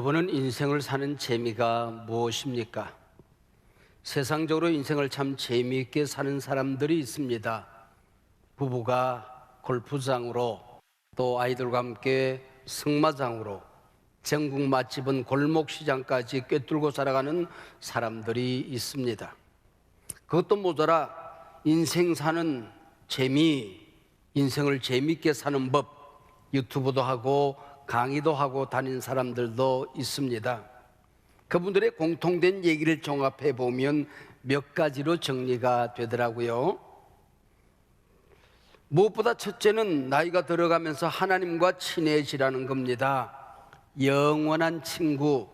여러분은 인생을 사는 재미가 무엇입니까? 세상적으로 인생을 참 재미있게 사는 사람들이 있습니다. 부부가 골프장으로, 또 아이들과 함께 승마장으로, 전국 맛집은 골목시장까지 꿰뚫고 살아가는 사람들이 있습니다. 그것도 모자라 인생 사는 재미, 인생을 재미있게 사는 법, 유튜브도 하고 강의도 하고 다니는 사람들도 있습니다. 그분들의 공통된 얘기를 종합해 보면 몇 가지로 정리가 되더라고요. 무엇보다 첫째는 나이가 들어가면서 하나님과 친해지라는 겁니다. 영원한 친구,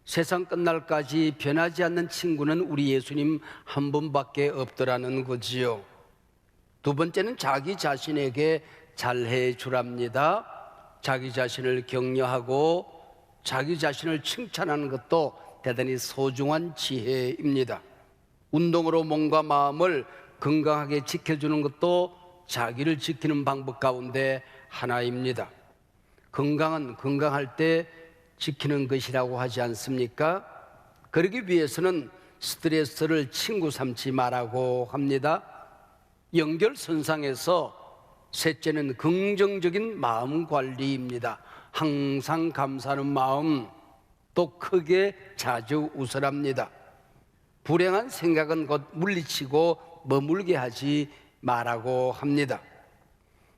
세상 끝날까지 변하지 않는 친구는 우리 예수님 한 분밖에 없더라는 거지요. 두 번째는 자기 자신에게 잘해 주랍니다. 자기 자신을 격려하고 자기 자신을 칭찬하는 것도 대단히 소중한 지혜입니다. 운동으로 몸과 마음을 건강하게 지켜주는 것도 자기를 지키는 방법 가운데 하나입니다. 건강은 건강할 때 지키는 것이라고 하지 않습니까? 그러기 위해서는 스트레스를 친구 삼지 말라고 합니다. 연결선상에서 셋째는 긍정적인 마음 관리입니다. 항상 감사하는 마음, 또 크게 자주 웃으랍니다. 불행한 생각은 곧 물리치고 머물게 하지 말라고 합니다.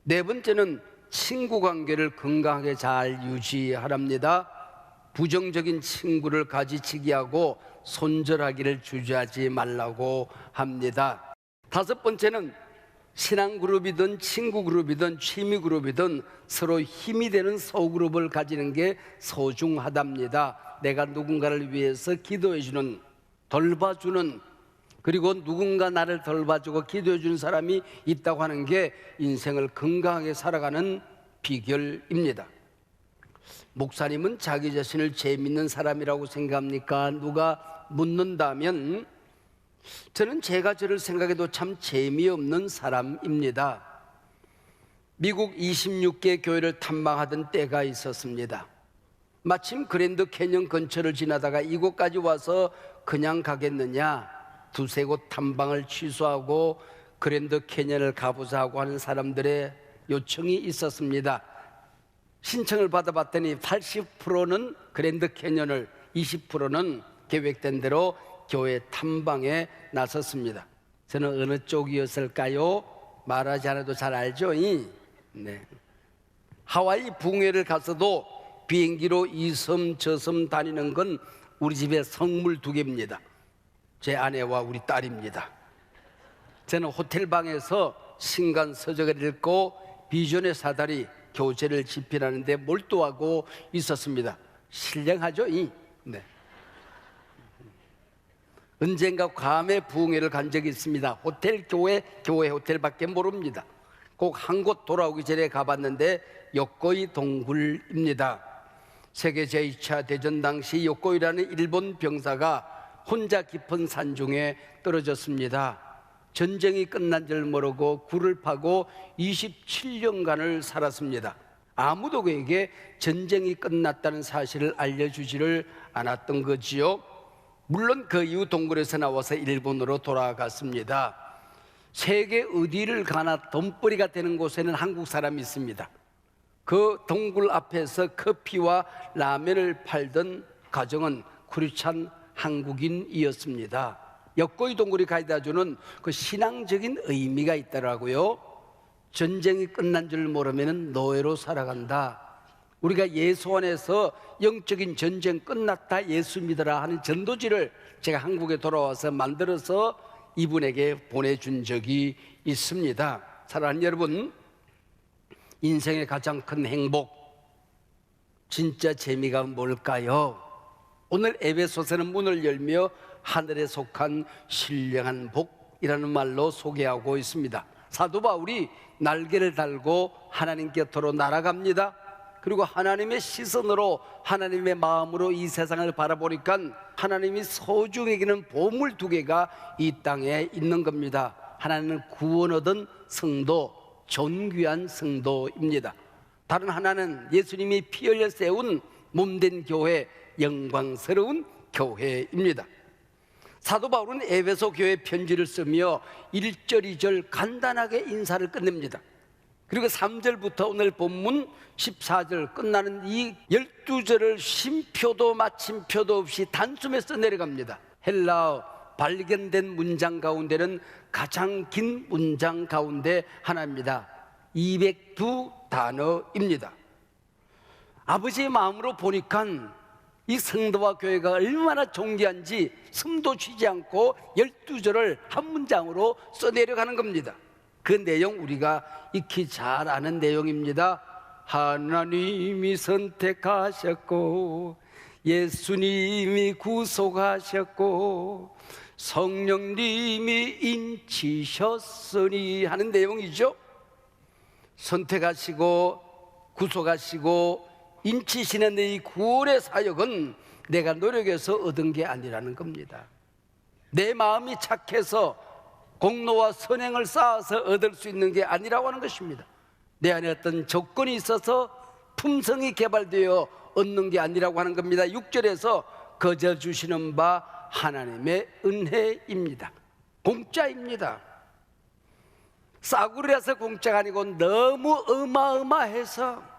네 번째는 친구 관계를 건강하게 잘 유지하랍니다. 부정적인 친구를 가지치기 하고 손절하기를 주저하지 말라고 합니다. 다섯 번째는 신앙 그룹이든 친구 그룹이든 취미 그룹이든 서로 힘이 되는 소그룹을 가지는 게 소중하답니다. 내가 누군가를 위해서 기도해 주는, 돌봐주는, 그리고 누군가 나를 돌봐주고 기도해 주는 사람이 있다고 하는 게 인생을 건강하게 살아가는 비결입니다. 목사님은 자기 자신을 재밌는 사람이라고 생각합니까? 누가 묻는다면 저는 제가 저를 생각해도 참 재미없는 사람입니다. 미국 26개 교회를 탐방하던 때가 있었습니다. 마침 그랜드 캐년 근처를 지나다가 이곳까지 와서 그냥 가겠느냐, 두세 곳 탐방을 취소하고 그랜드 캐년을 가보자 하고 하는 사람들의 요청이 있었습니다. 신청을 받아봤더니 80%는 그랜드 캐년을, 20%는 계획된 대로 교회 탐방에 나섰습니다. 저는 어느 쪽이었을까요? 말하지 않아도 잘 알죠? 네. 하와이 붕해를 가서도 비행기로 이 섬 저 섬 다니는 건 우리 집에 성물 2개입니다. 제 아내와 우리 딸입니다. 저는 호텔방에서 신간 서적을 읽고 비전의 사다리 교재를 집필하는데 몰두하고 있었습니다. 신령하죠? 네. 언젠가 괌에 부흥회를 간 적이 있습니다. 호텔, 교회 호텔밖에 모릅니다. 꼭 한 곳 돌아오기 전에 가봤는데 요코이 동굴입니다. 세계 제2차 대전 당시 요코이라는 일본 병사가 혼자 깊은 산중에 떨어졌습니다. 전쟁이 끝난 줄 모르고 굴을 파고 27년간을 살았습니다. 아무도 그에게 전쟁이 끝났다는 사실을 알려주지를 않았던 거지요. 물론 그 이후 동굴에서 나와서 일본으로 돌아갔습니다. 세계 어디를 가나 돈벌이가 되는 곳에는 한국 사람이 있습니다. 그 동굴 앞에서 커피와 라면을 팔던 가정은 크리스찬 한국인이었습니다. 여코이 동굴이 가져다주는 그 신앙적인 의미가 있더라고요. 전쟁이 끝난 줄 모르면 노예로 살아간다. 우리가 예수 안에서 영적인 전쟁 끝났다, 예수 믿어라 하는 전도지를 제가 한국에 돌아와서 만들어서 이분에게 보내준 적이 있습니다. 사랑하는 여러분, 인생의 가장 큰 행복, 진짜 재미가 뭘까요? 오늘 에베소서는 문을 열며 하늘에 속한 신령한 복이라는 말로 소개하고 있습니다. 사도 바울이 날개를 달고 하나님 곁으로 날아갑니다. 그리고 하나님의 시선으로, 하나님의 마음으로 이 세상을 바라보니까 하나님이 소중히 여기는 보물 2개가 이 땅에 있는 겁니다. 하나는 구원 얻은 성도, 존귀한 성도입니다. 다른 하나는 예수님이 피 흘려 세운 몸된 교회, 영광스러운 교회입니다. 사도 바울은 에베소 교회 편지를 쓰며 1절, 2절 간단하게 인사를 끝냅니다. 그리고 3절부터 오늘 본문 14절 끝나는 이 12절을 쉼표도 마침표도 없이 단숨에 써내려갑니다. 헬라어 발견된 문장 가운데는 가장 긴 문장 가운데 하나입니다. 202단어입니다. 아버지의 마음으로 보니까 이 성도와 교회가 얼마나 존귀한지 숨도 쉬지 않고 12절을 한 문장으로 써내려가는 겁니다. 그 내용 우리가 익히 잘 아는 내용입니다. 하나님이 선택하셨고 예수님이 구속하셨고 성령님이 인치셨으니 하는 내용이죠. 선택하시고 구속하시고 인치시는 이 구원의 사역은 내가 노력해서 얻은 게 아니라는 겁니다. 내 마음이 착해서 공로와 선행을 쌓아서 얻을 수 있는 게 아니라고 하는 것입니다. 내 안에 어떤 조건이 있어서 품성이 개발되어 얻는 게 아니라고 하는 겁니다. 6절에서 거저 주시는 바 하나님의 은혜입니다. 공짜입니다. 싸구려서 공짜가 아니고 너무 어마어마해서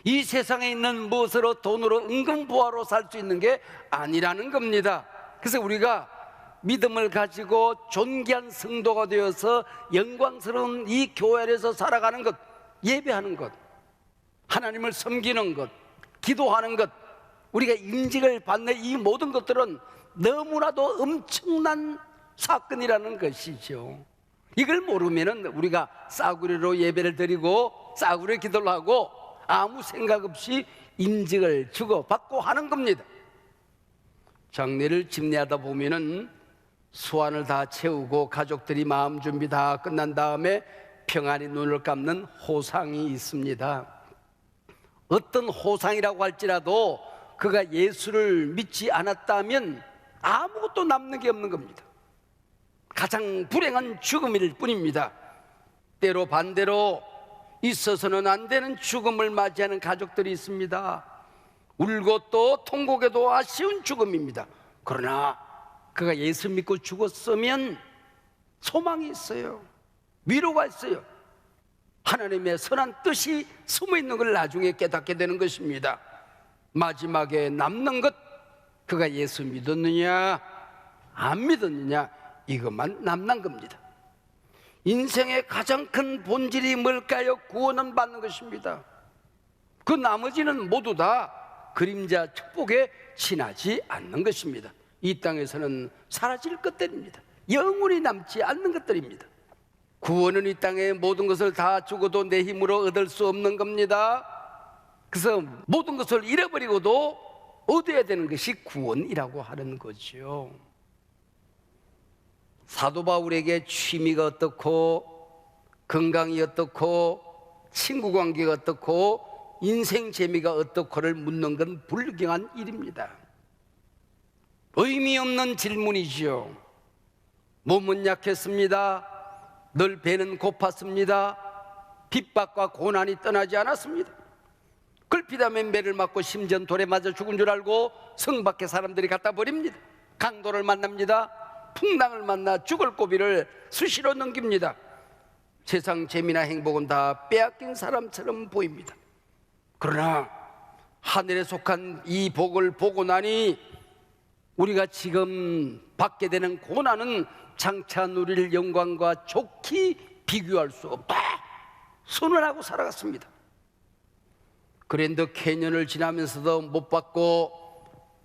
이 세상에 있는 무엇으로 돈으로 은근보화로 살 수 있는 게 아니라는 겁니다. 그래서 우리가 믿음을 가지고 존귀한 성도가 되어서 영광스러운 이 교회 안에서 살아가는 것, 예배하는 것, 하나님을 섬기는 것, 기도하는 것, 우리가 인직을 받는 이 모든 것들은 너무나도 엄청난 사건이라는 것이죠. 이걸 모르면 우리가 싸구려로 예배를 드리고 싸구려 기도를 하고 아무 생각 없이 인직을 주고받고 하는 겁니다. 장례를 집례하다 보면은 수완을 다 채우고 가족들이 마음 준비 다 끝난 다음에 평안히 눈을 감는 호상이 있습니다. 어떤 호상이라고 할지라도 그가 예수를 믿지 않았다면 아무것도 남는 게 없는 겁니다. 가장 불행한 죽음일 뿐입니다. 때로 반대로 있어서는 안 되는 죽음을 맞이하는 가족들이 있습니다. 울고 또 통곡에도 아쉬운 죽음입니다. 그러나 그가 예수 믿고 죽었으면 소망이 있어요. 위로가 있어요. 하나님의 선한 뜻이 숨어 있는 걸 나중에 깨닫게 되는 것입니다. 마지막에 남는 것, 그가 예수 믿었느냐 안 믿었느냐 이것만 남는 겁니다. 인생의 가장 큰 본질이 뭘까요? 구원은 받는 것입니다. 그 나머지는 모두 다 그림자 축복에 지나지 않는 것입니다. 이 땅에서는 사라질 것들입니다. 영원히 남지 않는 것들입니다. 구원은 이 땅의 모든 것을 다 주고도 내 힘으로 얻을 수 없는 겁니다. 그래서 모든 것을 잃어버리고도 얻어야 되는 것이 구원이라고 하는 거죠. 사도 바울에게 취미가 어떻고 건강이 어떻고 친구 관계가 어떻고 인생 재미가 어떻고를 묻는 건 불경한 일입니다. 의미 없는 질문이지요. 몸은 약했습니다. 늘 배는 고팠습니다. 핍박과 고난이 떠나지 않았습니다. 걸핏하면 매를 맞고 심지어 돌에 맞아 죽은 줄 알고 성 밖에 사람들이 갖다 버립니다. 강도를 만납니다. 풍랑을 만나 죽을 고비를 수시로 넘깁니다. 세상 재미나 행복은 다 빼앗긴 사람처럼 보입니다. 그러나 하늘에 속한 이 복을 보고 나니 우리가 지금 받게 되는 고난은 장차 누릴 영광과 좋게 비교할 수 없다. 선언하고 살아갔습니다. 그랜드 캐년을 지나면서도 못 받고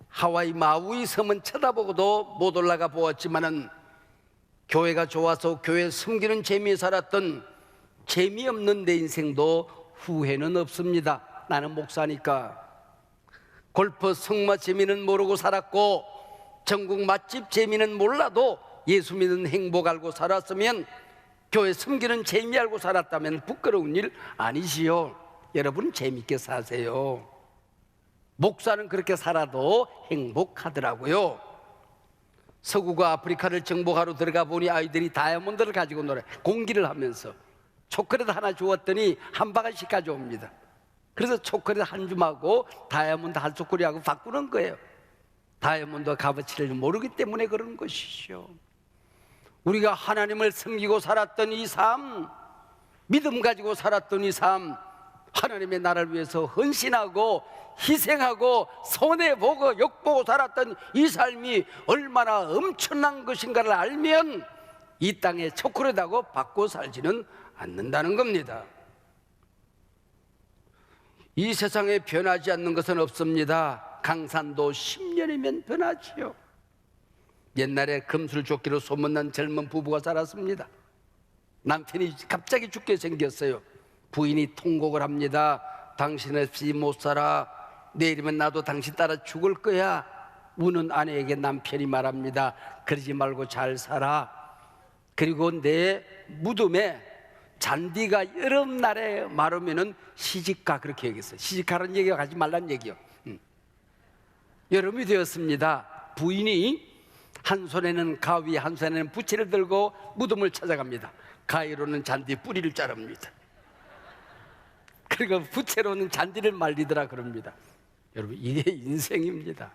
하와이 마우이 섬은 쳐다보고도 못 올라가 보았지만은 교회가 좋아서 교회 숨기는 재미에 살았던 재미없는 내 인생도 후회는 없습니다. 나는 목사니까. 골프 성마 재미는 모르고 살았고 전국 맛집 재미는 몰라도 예수 믿는 행복 알고 살았으면 교회 숨기는 재미 알고 살았다면 부끄러운 일 아니지요. 여러분 재밌게 사세요. 목사는 그렇게 살아도 행복하더라고요. 서구가 아프리카를 정복하러 들어가 보니 아이들이 다이아몬드를 가지고 놀아요. 공기를 하면서 초콜릿 하나 주었더니 한 바가지씩 가져옵니다. 그래서 초콜릿 한 줌하고 다이아몬드 한 초콜릿하고 바꾸는 거예요. 다이아몬드 값어치를 모르기 때문에 그런 것이죠. 우리가 하나님을 섬기고 살았던 이 삶, 믿음 가지고 살았던 이 삶, 하나님의 나라를 위해서 헌신하고 희생하고 손해보고 욕보고 살았던 이 삶이 얼마나 엄청난 것인가를 알면 이 땅에 초콜릿하고 바꿔 살지는 않는다는 겁니다. 이 세상에 변하지 않는 것은 없습니다. 강산도 10년이면 변하지요. 옛날에 금술조끼로 소문난 젊은 부부가 살았습니다. 남편이 갑자기 죽게 생겼어요. 부인이 통곡을 합니다. 당신 없이 못 살아. 내일이면 나도 당신 따라 죽을 거야. 우는 아내에게 남편이 말합니다. 그러지 말고 잘 살아. 그리고 내 무덤에 잔디가 여름날에 마르면은 시집가, 그렇게 얘기했어요. 시집가라는 얘기가 하지 말란 얘기요. 여름이 되었습니다. 부인이 한 손에는 가위, 한 손에는 부채를 들고 무덤을 찾아갑니다. 가위로는 잔디 뿌리를 자릅니다. 그리고 부채로는 잔디를 말리더라 그럽니다. 여러분, 이게 인생입니다.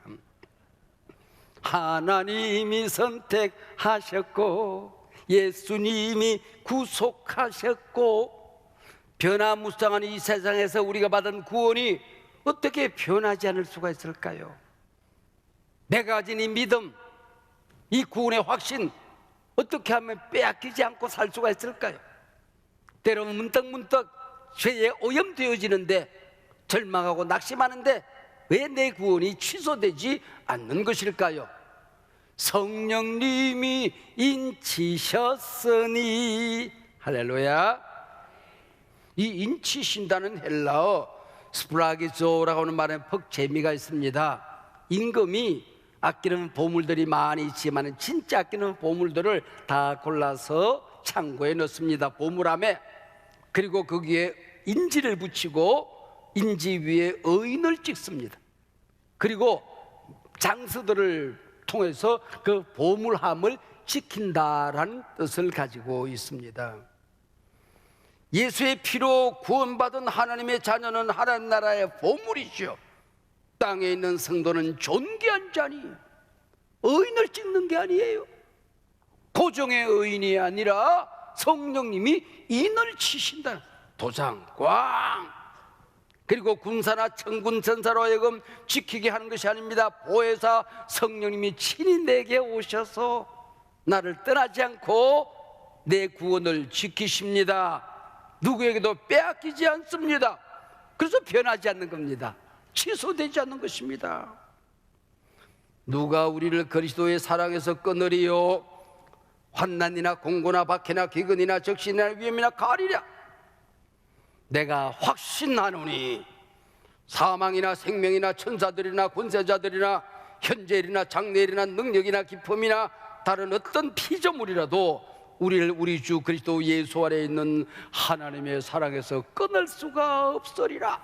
하나님이 선택하셨고 예수님이 구속하셨고 변화무쌍한 이 세상에서 우리가 받은 구원이 어떻게 변하지 않을 수가 있을까요? 내가 가진 이 믿음, 이 구원의 확신, 어떻게 하면 빼앗기지 않고 살 수가 있을까요? 때로는 문득문득 죄에 오염되어지는데, 절망하고 낙심하는데 왜 내 구원이 취소되지 않는 것일까요? 성령님이 인치셨으니, 할렐루야. 이 인치신다는 헬라어 스프라기조라고 하는 말에 퍽 재미가 있습니다. 임금이 아끼는 보물들이 많이 있지만 진짜 아끼는 보물들을 다 골라서 창고에 넣습니다. 보물함에. 그리고 거기에 인지를 붙이고 인지 위에 의인을 찍습니다. 그리고 장수들을 통해서 그 보물함을 지킨다라는 뜻을 가지고 있습니다. 예수의 피로 구원받은 하나님의 자녀는 하나님 나라의 보물이죠. 땅에 있는 성도는 존귀한 자니 의인을 찍는 게 아니에요. 고정의 의인이 아니라 성령님이 인을 치신다. 도장 꽝. 그리고 군사나 천군 전사로 하여금 지키게 하는 것이 아닙니다. 보혜사 성령님이 친히 내게 오셔서 나를 떠나지 않고 내 구원을 지키십니다. 누구에게도 빼앗기지 않습니다. 그래서 변하지 않는 겁니다. 취소되지 않는 것입니다. 누가 우리를 그리스도의 사랑에서 끊으리요? 환난이나 공고나 박해나 기근이나 적신이나 위험이나 가리랴. 내가 확신하노니 사망이나 생명이나 천사들이나 권세자들이나 현재일이나 장래일이나 능력이나 기품이나 다른 어떤 피조물이라도 우리를 우리 주 그리스도 예수 안에 있는 하나님의 사랑에서 끊을 수가 없으리라.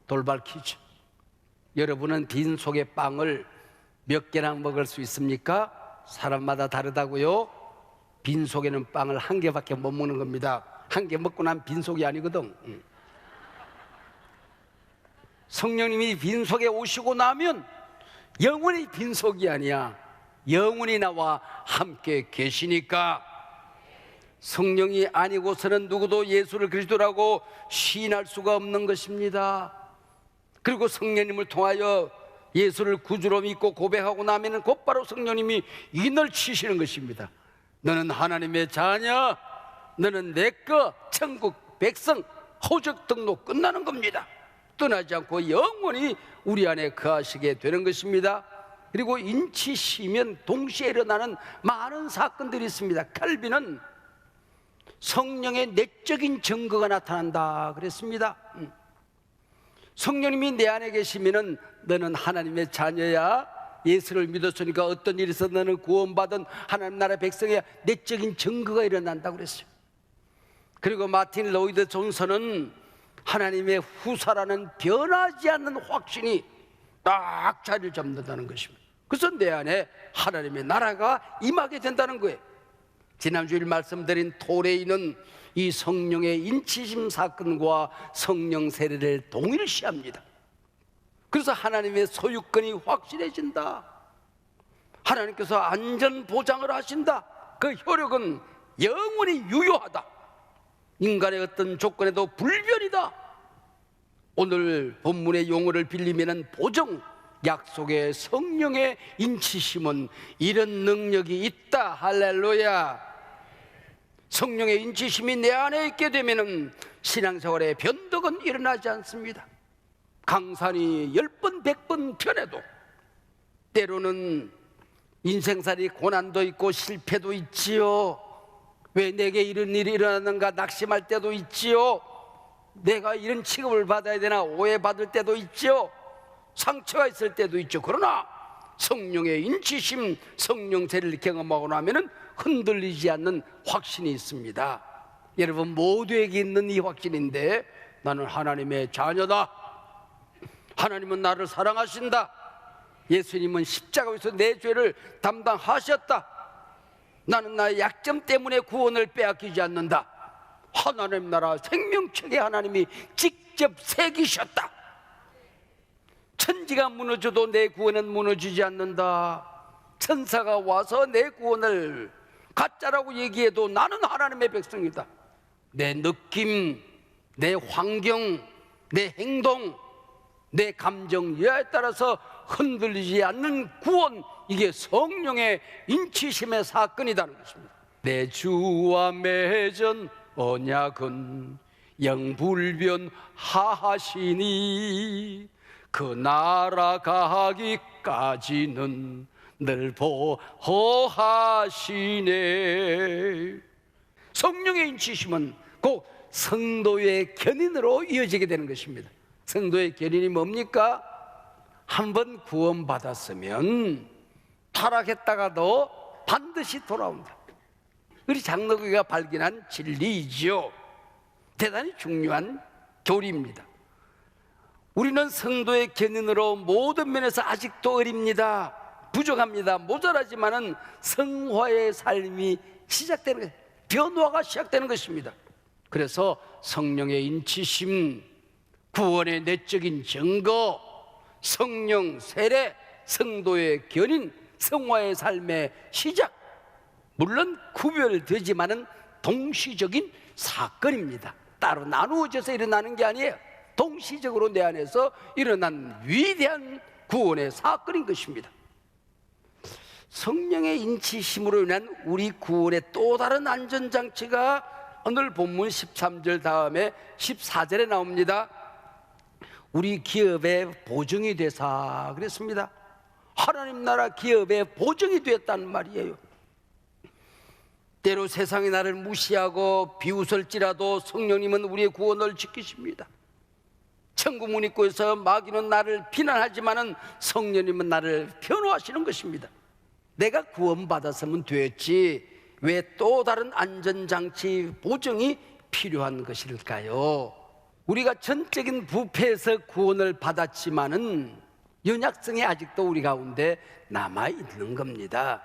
돌발 퀴즈. 여러분은 빈속의 빵을 몇 개나 먹을 수 있습니까? 사람마다 다르다고요. 빈속에는 빵을 한 개밖에 못 먹는 겁니다. 한 개 먹고 난 빈속이 아니거든. 성령님이 빈속에 오시고 나면 영원히 빈속이 아니야. 영원히 나와 함께 계시니까. 성령이 아니고서는 누구도 예수를 그리스도라고 시인할 수가 없는 것입니다. 그리고 성령님을 통하여 예수를 구주로 믿고 고백하고 나면 곧바로 성령님이 인을 치시는 것입니다. 너는 하나님의 자녀, 너는 내 거, 천국 백성, 호적 등록 끝나는 겁니다. 떠나지 않고 영원히 우리 안에 거하시게 되는 것입니다. 그리고 인치시면 동시에 일어나는 많은 사건들이 있습니다. 칼빈은 성령의 내적인 증거가 나타난다 그랬습니다. 성령님이 내 안에 계시면은 너는 하나님의 자녀야. 예수를 믿었으니까 어떤 일이 있어도 너는 구원받은 하나님 나라 백성의 내적인 증거가 일어난다고 그랬어요. 그리고 마틴 로이드 존슨은 하나님의 후사라는 변하지 않는 확신이 딱 자리를 잡는다는 것입니다. 그래서 내 안에 하나님의 나라가 임하게 된다는 거예요. 지난주일 말씀드린 토레이는 이 성령의 인치심 사건과 성령 세례를 동일시합니다. 그래서 하나님의 소유권이 확실해진다. 하나님께서 안전 보장을 하신다. 그 효력은 영원히 유효하다. 인간의 어떤 조건에도 불변이다. 오늘 본문의 용어를 빌리면 보정, 약속의 성령의 인치심은 이런 능력이 있다. 할렐루야. 성령의 인치심이 내 안에 있게 되면 신앙생활에 변덕은 일어나지 않습니다. 강산이 10번 100번 편해도 때로는 인생살이 고난도 있고 실패도 있지요. 왜 내게 이런 일이 일어났는가 낙심할 때도 있지요. 내가 이런 취급을 받아야 되나 오해받을 때도 있지요. 상처가 있을 때도 있죠. 그러나 성령의 인치심, 성령 세례를 경험하고 나면은 흔들리지 않는 확신이 있습니다. 여러분 모두에게 있는 이 확신인데, 나는 하나님의 자녀다. 하나님은 나를 사랑하신다. 예수님은 십자가에서 내 죄를 담당하셨다. 나는 나의 약점 때문에 구원을 빼앗기지 않는다. 하나님 나라 생명책에 하나님이 직접 새기셨다. 천지가 무너져도 내 구원은 무너지지 않는다. 천사가 와서 내 구원을 가짜라고 얘기해도 나는 하나님의 백성이다. 내 느낌, 내 환경, 내 행동, 내 감정 여하에 따라서 흔들리지 않는 구원, 이게 성령의 인치심의 사건이라는 것입니다. 내 주와 맺은 언약은 영불변하시니 그 나라 가기까지는 늘 보호하시네. 성령의 인치심은 곧 성도의 견인으로 이어지게 되는 것입니다. 성도의 견인이 뭡니까? 한번 구원받았으면 타락했다가도 반드시 돌아온다. 우리 장로교가 발견한 진리이지요. 대단히 중요한 교리입니다. 우리는 성도의 견인으로 모든 면에서 아직도 어립니다. 부족합니다. 모자라지만은 성화의 삶이 시작되는 거예요. 변화가 시작되는 것입니다. 그래서 성령의 인치심, 구원의 내적인 증거, 성령 세례, 성도의 견인, 성화의 삶의 시작, 물론 구별되지만은 동시적인 사건입니다. 따로 나누어져서 일어나는 게 아니에요. 동시적으로 내 안에서 일어난 위대한 구원의 사건인 것입니다. 성령의 인치심으로 인한 우리 구원의 또 다른 안전장치가 오늘 본문 13절 다음에 14절에 나옵니다. 우리 기업의 보증이 되사 그랬습니다. 하나님 나라 기업의 보증이 되었다는 말이에요. 때로 세상이 나를 무시하고 비웃을지라도 성령님은 우리의 구원을 지키십니다. 천국 문입구에서 마귀는 나를 비난하지만은 성령님은 나를 변호하시는 것입니다. 내가 구원받았으면 됐지 왜 또 다른 안전장치 보증이 필요한 것일까요? 우리가 전적인 부패에서 구원을 받았지만은 연약성이 아직도 우리 가운데 남아있는 겁니다.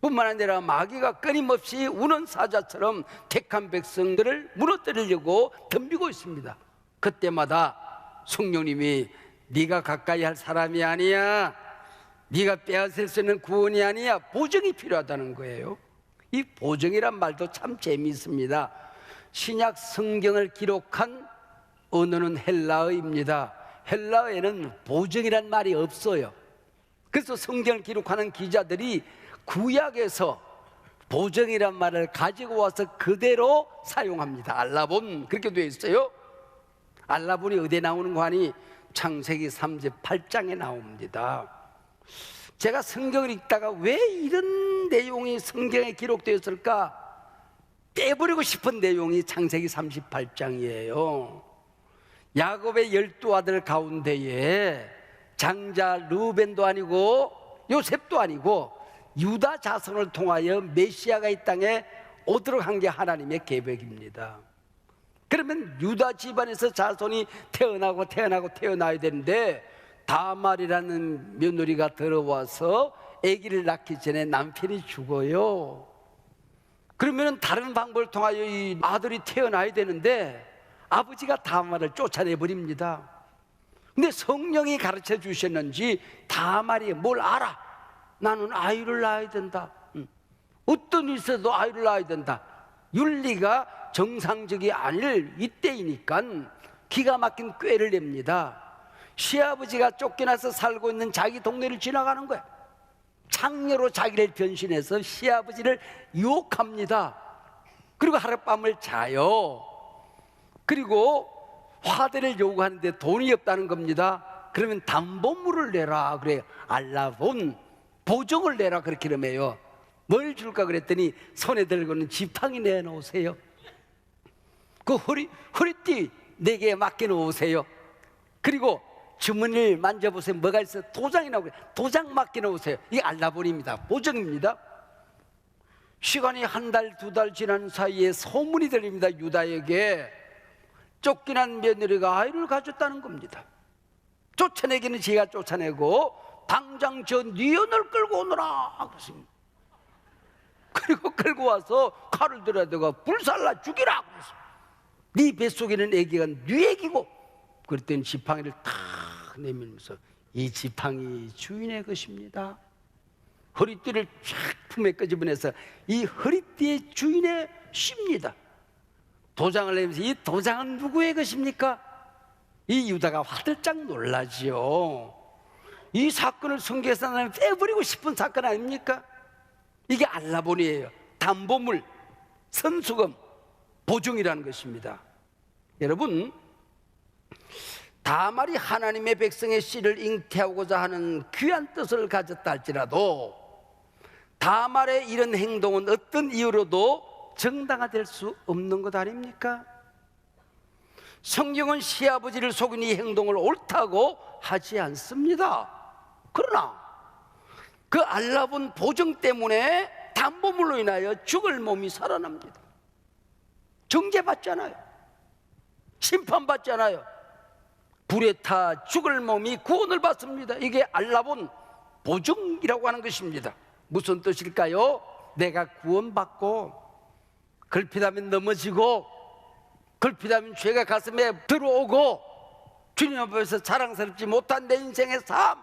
뿐만 아니라 마귀가 끊임없이 우는 사자처럼 택한 백성들을 무너뜨리려고 덤비고 있습니다. 그때마다 성령님이 네가 가까이 할 사람이 아니야, 네가 빼앗을 수 있는 구원이 아니야, 보증이 필요하다는 거예요. 이 보증이란 말도 참 재미있습니다. 신약 성경을 기록한 언어는 헬라어입니다. 헬라어에는 보증이란 말이 없어요. 그래서 성경을 기록하는 기자들이 구약에서 보증이란 말을 가지고 와서 그대로 사용합니다. 알라본 그렇게 되어 있어요. 알라본이 어디에 나오는 거 아니? 창세기 38장에 나옵니다. 제가 성경을 읽다가 왜 이런 내용이 성경에 기록되었을까? 떼버리고 싶은 내용이 창세기 38장이에요. 야곱의 12아들 가운데에 장자 루벤도 아니고 요셉도 아니고 유다 자손을 통하여 메시아가 이 땅에 오도록 한 게 하나님의 계획입니다. 그러면 유다 집안에서 자손이 태어나야 되는데 다말이라는 며느리가 들어와서 아기를 낳기 전에 남편이 죽어요. 그러면 다른 방법을 통하여 이 아들이 태어나야 되는데 아버지가 다말을 쫓아내 버립니다. 근데 성령이 가르쳐 주셨는지 다말이 뭘 알아. 나는 아이를 낳아야 된다. 어떤 일 있어도 아이를 낳아야 된다. 윤리가 정상적이 아닐 이때이니까 기가 막힌 꾀를 냅니다. 시아버지가 쫓겨나서 살고 있는 자기 동네를 지나가는 거야. 창녀로 자기를 변신해서 시아버지를 유혹합니다. 그리고 하룻밤을 자요. 그리고 화대를 요구하는데 돈이 없다는 겁니다. 그러면 담보물을 내라 그래요. 알라본 보증을 내라 그렇게 그러면요. 뭘 줄까 그랬더니 손에 들고는 지팡이 내놓으세요. 그 허리띠 4개 맡겨놓으세요. 그리고 주머니를 만져보세요. 뭐가 있어요? 도장이 나오고 도장 맡겨놓으세요. 이게 알라본입니다. 보증입니다. 시간이 1달, 2달 지난 사이에 소문이 들립니다. 유다에게 쫓겨난 며느리가 아이를 가졌다는 겁니다. 쫓아내기는 제가 쫓아내고 당장 저 니언을 끌고 오너라 그랬습니다. 그리고 끌고 와서 칼을 들여다가 불살라 죽이라 그랬어요. 네 뱃속에는 애기가 네 애기고. 그랬더니 지팡이를 탁 내밀면서 이 지팡이 주인의 것입니다. 허리띠를 쫙 품에 끄집어내서 이 허리띠의 주인의 쉽니다. 도장을 내면서 이 도장은 누구의 것입니까? 이 유다가 화들짝 놀라지요. 이 사건을 성경에서 빼버리고 싶은 사건 아닙니까? 이게 알라본이에요. 담보물, 선수금, 보증이라는 것입니다. 여러분, 다말이 하나님의 백성의 씨를 잉태하고자 하는 귀한 뜻을 가졌다 할지라도 다말의 이런 행동은 어떤 이유로도 정당화될 수 없는 것 아닙니까? 성경은 시아버지를 속인 이 행동을 옳다고 하지 않습니다. 그러나 그 알라본 보증 때문에 담보물로 인하여 죽을 몸이 살아납니다. 정죄받잖아요. 심판받잖아요. 불에 타 죽을 몸이 구원을 받습니다. 이게 알라본 보증이라고 하는 것입니다. 무슨 뜻일까요? 내가 구원받고 걸핏하면 넘어지고 걸핏하면 죄가 가슴에 들어오고 주님 앞에서 자랑스럽지 못한 내 인생의 삶,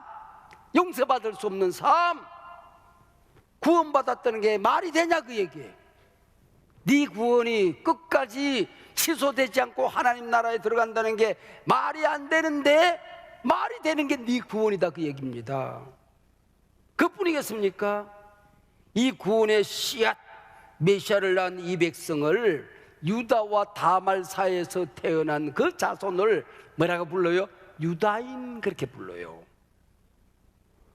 용서받을 수 없는 삶, 구원받았다는 게 말이 되냐 그 얘기예요. 네 구원이 끝까지 취소되지 않고 하나님 나라에 들어간다는 게 말이 안 되는데 말이 되는 게 네 구원이다 그 얘기입니다. 그뿐이겠습니까? 이 구원의 씨앗 메시아를 낳은 이 백성을 유다와 다말 사이에서 태어난 그 자손을 뭐라고 불러요? 유다인 그렇게 불러요.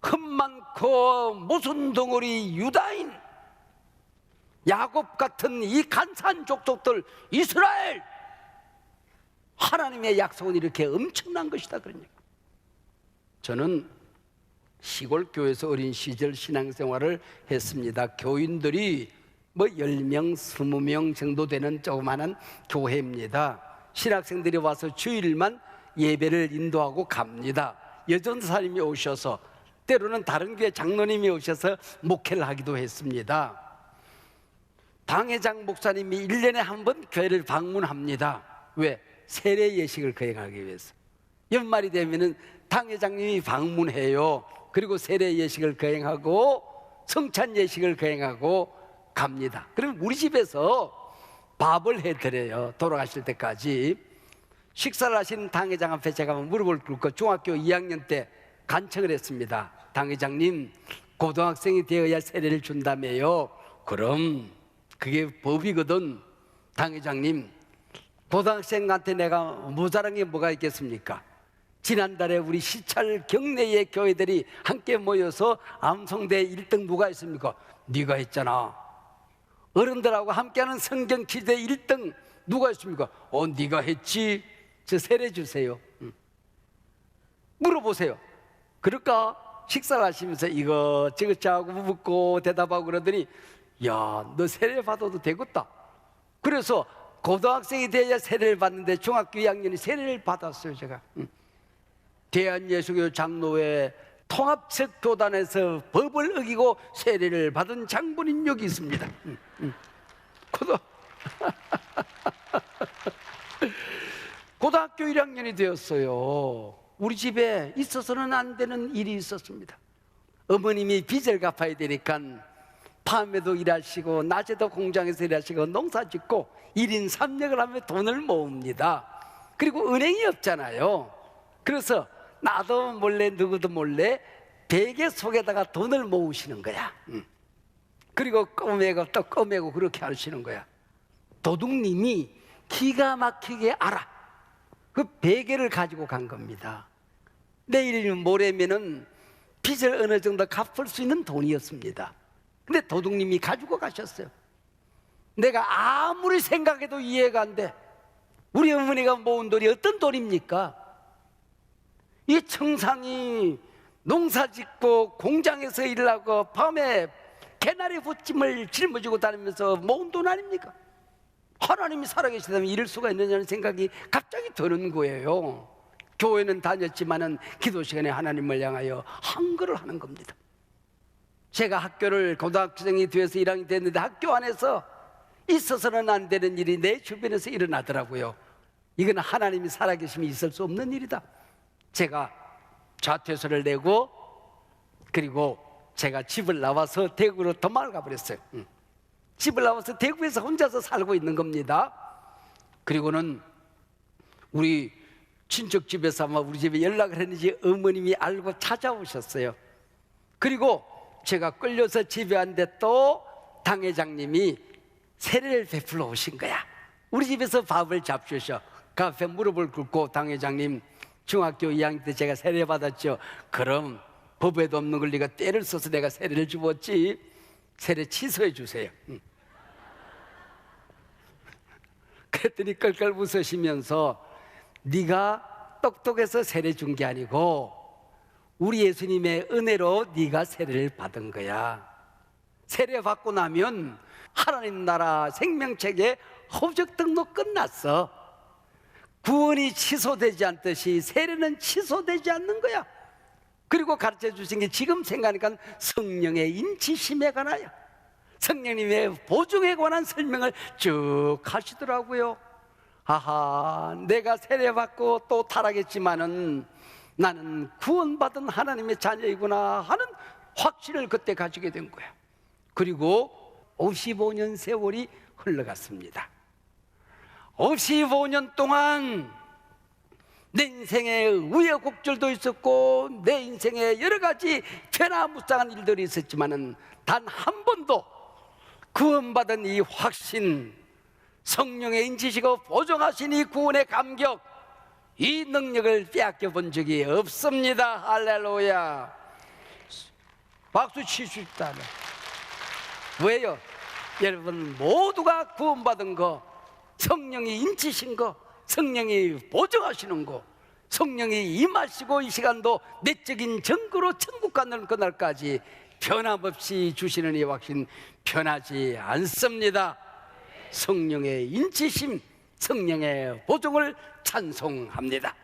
흠 많고 무슨 덩어리 유다인, 야곱 같은 이 간사한 족속들 이스라엘, 하나님의 약속은 이렇게 엄청난 것이다 그러니까. 저는 시골 교회에서 어린 시절 신앙생활을 했습니다. 교인들이 뭐 10명, 20명 정도 되는 조그마한 교회입니다. 신학생들이 와서 주일만 예배를 인도하고 갑니다. 여전사님이 오셔서 때로는 다른 교회 장로님이 오셔서 목회를 하기도 했습니다. 당회장 목사님이 1년에 한 번 교회를 방문합니다. 왜? 세례 예식을 거행하기 위해서. 연말이 되면은 당회장님이 방문해요. 그리고 세례 예식을 거행하고 성찬 예식을 거행하고 갑니다. 그럼 우리 집에서 밥을 해드려요. 돌아가실 때까지. 식사를 하시는 당회장 앞에 제가 무릎을 꿇고 중학교 2학년 때 간청을 했습니다. 당회장님, 고등학생이 되어야 세례를 준다며요. 그럼 그게 법이거든. 당회장님, 고등학생한테 내가 모자란 게 뭐가 있겠습니까? 지난달에 우리 시찰 경내의 교회들이 함께 모여서 암송대 1등 누가 했습니까? 네가 했잖아. 어른들하고 함께하는 성경 기대 1등 누가 했습니까? 네가 했지. 저 세례 주세요. 물어보세요. 그럴까? 식사를 하시면서 이것저것 하고 묻고 대답하고 그러더니 야, 너 세례 받아도 되겠다. 그래서 고등학생이 돼야 세례를 받는데 중학교 2학년이 세례를 받았어요. 제가 대한예수교 장로회 통합측 교단에서 법을 어기고 세례를 받은 장본인 여기 있습니다. 고등학교 1학년이 되었어요. 우리 집에 있어서는 안 되는 일이 있었습니다. 어머님이 빚을 갚아야 되니까 밤에도 일하시고 낮에도 공장에서 일하시고 농사 짓고 1인 3역을 하며 돈을 모읍니다. 그리고 은행이 없잖아요. 그래서 나도 몰래 누구도 몰래 베개 속에다가 돈을 모으시는 거야. 그리고 꺼매고 또 꺼매고 그렇게 하시는 거야. 도둑님이 기가 막히게 알아. 그 베개를 가지고 간 겁니다. 내일 모레면은 빚을 어느 정도 갚을 수 있는 돈이었습니다. 근데 도둑님이 가지고 가셨어요. 내가 아무리 생각해도 이해가 안 돼. 우리 어머니가 모은 돈이 어떤 돈입니까? 이 청상이 농사 짓고 공장에서 일하고 밤에 개나리 부찜을 짊어지고 다니면서 모은 돈 아닙니까? 하나님이 살아계시다면 이럴 수가 있느냐는 생각이 갑자기 드는 거예요. 교회는 다녔지만은 기도 시간에 하나님을 향하여 한글을 하는 겁니다. 제가 학교를 고등학생이 되어서 1학년이 됐는데 학교 안에서 있어서는 안 되는 일이 내 주변에서 일어나더라고요. 이건 하나님이 살아계심이 있을 수 없는 일이다. 제가 자퇴서를 내고 그리고 제가 집을 나와서 대구로 도망을 가버렸어요. 집을 나와서 대구에서 혼자서 살고 있는 겁니다. 그리고는 우리 친척 집에서 아마 우리 집에 연락을 했는지 어머님이 알고 찾아오셨어요. 그리고 제가 끌려서 집에 왔는데 또 당회장님이 세례를 베풀러 오신 거야. 우리 집에서 밥을 잡수셔. 그 앞에 무릎을 꿇고 당회장님, 중학교 2학년 때 제가 세례 받았죠. 그럼 법에도 없는 걸 네가 때를 써서 내가 세례를 주었지. 세례 취소해 주세요. 그랬더니 끌끌 웃으시면서 네가 똑똑해서 세례 준 게 아니고 우리 예수님의 은혜로 네가 세례를 받은 거야. 세례 받고 나면 하나님 나라 생명책에 호적 등록 끝났어. 구원이 취소되지 않듯이 세례는 취소되지 않는 거야. 그리고 가르쳐 주신 게 지금 생각하니까 성령의 인치심에 관하여 성령님의 보증에 관한 설명을 쭉 하시더라고요. 아하, 내가 세례받고 또 타락했지만은 나는 구원받은 하나님의 자녀이구나 하는 확신을 그때 가지게 된 거야. 그리고 55년 세월이 흘러갔습니다. 55년 동안 내 인생에 우여곡절도 있었고 내 인생에 여러 가지 변화무쌍한 일들이 있었지만은 단 한 번도 구원받은 이 확신, 성령의 인치시고 보증하신 이 구원의 감격, 이 능력을 빼앗겨 본 적이 없습니다. 할렐루야. 박수 칠 수 있다. 왜요? 여러분 모두가 구원받은 거, 성령이 인치신 거, 성령이 보증하시는 거, 성령이 임하시고 이 시간도 내적인 증거로 천국 가는 그날까지 변함없이 주시는 이 확신 변하지 않습니다. 성령의 인치심, 성령의 보증을 찬송합니다.